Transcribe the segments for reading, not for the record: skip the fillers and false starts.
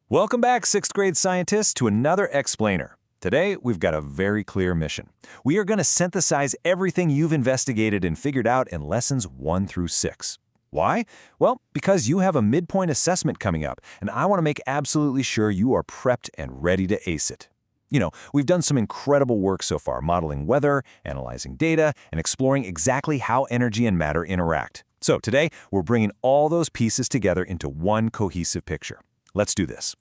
Welcome back, 6th grade scientists, to another explainer. Today, we've got a very clear mission. We are going to synthesize everything you've investigated and figured out in lessons 1 through 6. Why? Well, because you have a midpoint assessment coming up, and I want to make absolutely sure you are prepped and ready to ace it. We've done some incredible work so far, modeling weather, analyzing data, and exploring exactly how energy and matter interact. So today, we're bringing all those pieces together into one cohesive picture. Let's do this.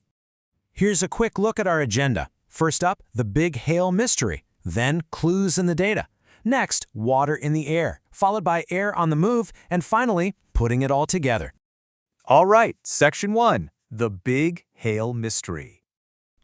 Here's a quick look at our agenda. First up, the big hail mystery, then clues in the data. Next, water in the air, followed by air on the move, and finally, putting it all together. All right, Section 1, the big hail mystery.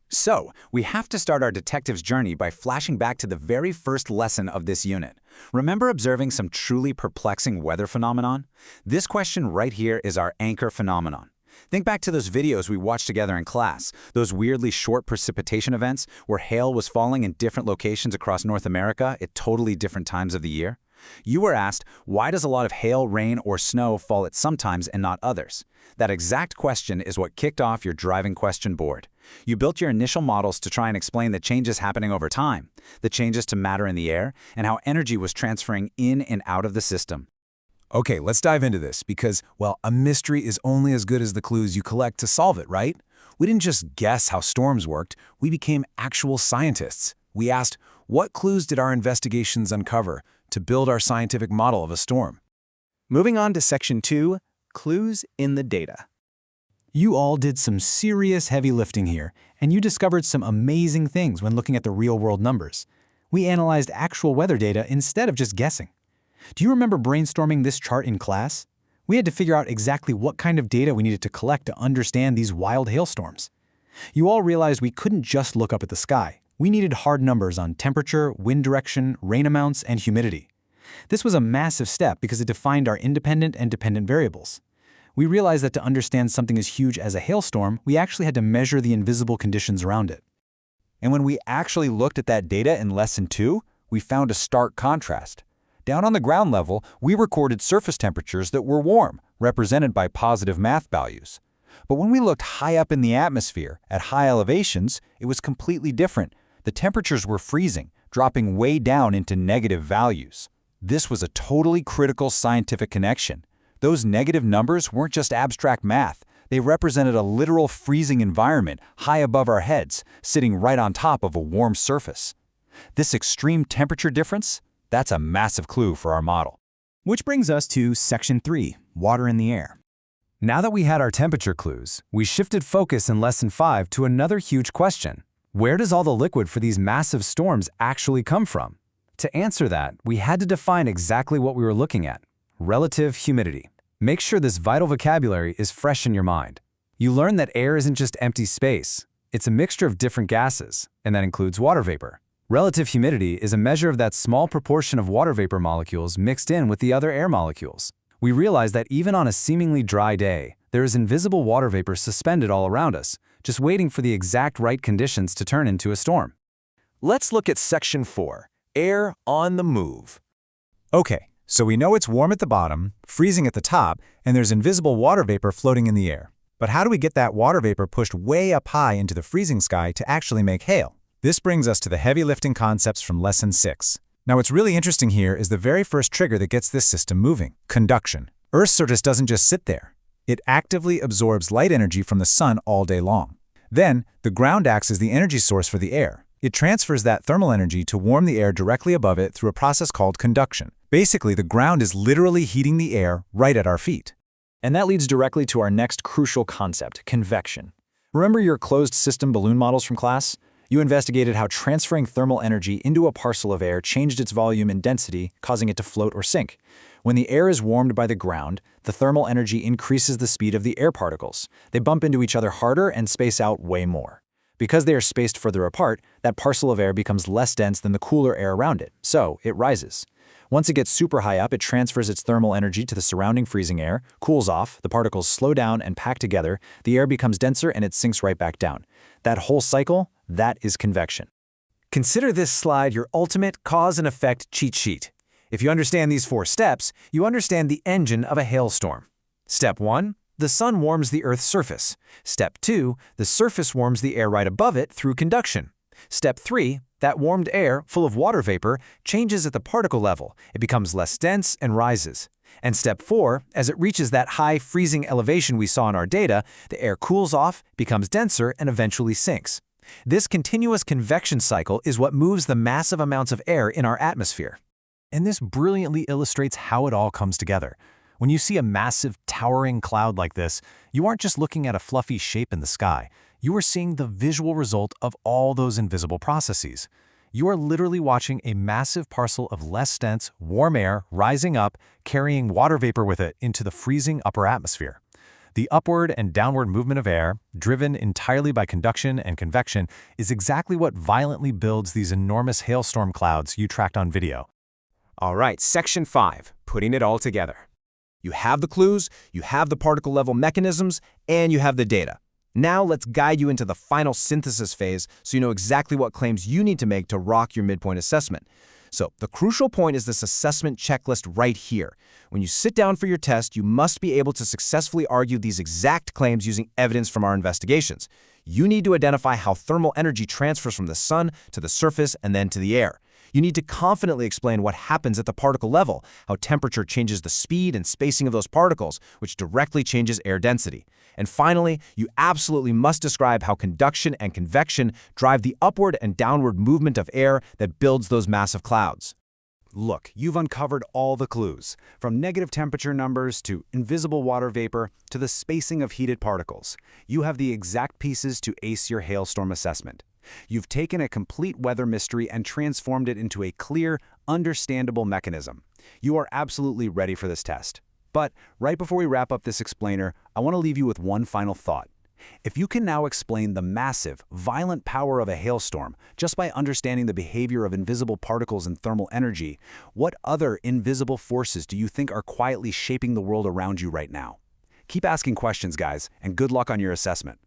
So, we have to start our detective's journey by flashing back to the very first lesson of this unit. Remember observing some truly perplexing weather phenomenon? This question right here is our anchor phenomenon. Think back to those videos we watched together in class, those weirdly short precipitation events where hail was falling in different locations across North America at totally different times of the year. You were asked, why does a lot of hail, rain, or snow fall at some times and not others? That exact question is what kicked off your driving question board. You built your initial models to try and explain the changes happening over time, the changes to matter in the air, and how energy was transferring in and out of the system. Okay, let's dive into this because, well, a mystery is only as good as the clues you collect to solve it, right? We didn't just guess how storms worked, we became actual scientists. We asked, what clues did our investigations uncover to build our scientific model of a storm? Moving on to Section 2, clues in the data. You all did some serious heavy lifting here, and you discovered some amazing things when looking at the real-world numbers. We analyzed actual weather data instead of just guessing. Do you remember brainstorming this chart in class? We had to figure out exactly what kind of data we needed to collect to understand these wild hailstorms. You all realized we couldn't just look up at the sky. We needed hard numbers on temperature, wind direction, rain amounts, and humidity. This was a massive step because it defined our independent and dependent variables. We realized that to understand something as huge as a hailstorm, we actually had to measure the invisible conditions around it. And when we actually looked at that data in Lesson 2, we found a stark contrast. Down on the ground level, we recorded surface temperatures that were warm, represented by positive math values. But when we looked high up in the atmosphere, at high elevations, it was completely different. The temperatures were freezing, dropping way down into negative values. This was a totally critical scientific connection. Those negative numbers weren't just abstract math. They represented a literal freezing environment high above our heads, sitting right on top of a warm surface. This extreme temperature difference, that's a massive clue for our model. Which brings us to Section 3, water in the air. Now that we had our temperature clues, we shifted focus in Lesson 5 to another huge question. Where does all the liquid for these massive storms actually come from? To answer that, we had to define exactly what we were looking at: relative humidity. Make sure this vital vocabulary is fresh in your mind. You learn that air isn't just empty space. It's a mixture of different gases, and that includes water vapor. Relative humidity is a measure of that small proportion of water vapor molecules mixed in with the other air molecules. We realize that even on a seemingly dry day, there is invisible water vapor suspended all around us, just waiting for the exact right conditions to turn into a storm. Let's look at Section 4, air on the move. Okay, so we know it's warm at the bottom, freezing at the top, and there's invisible water vapor floating in the air. But how do we get that water vapor pushed way up high into the freezing sky to actually make hail? This brings us to the heavy lifting concepts from Lesson 6. Now what's really interesting here is the very first trigger that gets this system moving: conduction. Earth's surface doesn't just sit there. It actively absorbs light energy from the sun all day long. Then, the ground acts as the energy source for the air. It transfers that thermal energy to warm the air directly above it through a process called conduction. Basically, the ground is literally heating the air right at our feet. And that leads directly to our next crucial concept, convection. Remember your closed system balloon models from class? You investigated how transferring thermal energy into a parcel of air changed its volume and density, causing it to float or sink. When the air is warmed by the ground, the thermal energy increases the speed of the air particles. They bump into each other harder and space out way more. Because they are spaced further apart, that parcel of air becomes less dense than the cooler air around it, so it rises. Once it gets super high up, it transfers its thermal energy to the surrounding freezing air, cools off, the particles slow down and pack together, the air becomes denser and it sinks right back down. That whole cycle, that is convection. Consider this slide your ultimate cause and effect cheat sheet. If you understand these 4 steps, you understand the engine of a hailstorm. Step 1, the sun warms the Earth's surface. Step 2, the surface warms the air right above it through conduction. Step 3, that warmed air, full of water vapor, changes at the particle level. It becomes less dense and rises. And step 4, as it reaches that high freezing elevation we saw in our data, the air cools off, becomes denser, and eventually sinks. This continuous convection cycle is what moves the massive amounts of air in our atmosphere. And this brilliantly illustrates how it all comes together. When you see a massive, towering cloud like this, you aren't just looking at a fluffy shape in the sky. You are seeing the visual result of all those invisible processes. You are literally watching a massive parcel of less dense, warm air rising up, carrying water vapor with it into the freezing upper atmosphere. The upward and downward movement of air, driven entirely by conduction and convection, is exactly what violently builds these enormous hailstorm clouds you tracked on video. All right, Section 5, putting it all together. You have the clues, you have the particle level mechanisms, and you have the data. Now let's guide you into the final synthesis phase so you know exactly what claims you need to make to rock your midpoint assessment. So the crucial point is this assessment checklist right here. When you sit down for your test, you must be able to successfully argue these exact claims using evidence from our investigations. You need to identify how thermal energy transfers from the sun to the surface and then to the air. You need to confidently explain what happens at the particle level, how temperature changes the speed and spacing of those particles, which directly changes air density. And finally, you absolutely must describe how conduction and convection drive the upward and downward movement of air that builds those massive clouds. Look, you've uncovered all the clues, from negative temperature numbers to invisible water vapor to the spacing of heated particles. You have the exact pieces to ace your hailstorm assessment. You've taken a complete weather mystery and transformed it into a clear, understandable mechanism. You are absolutely ready for this test. But right before we wrap up this explainer, I want to leave you with one final thought. If you can now explain the massive, violent power of a hailstorm just by understanding the behavior of invisible particles and thermal energy, what other invisible forces do you think are quietly shaping the world around you right now? Keep asking questions, guys, and good luck on your assessment.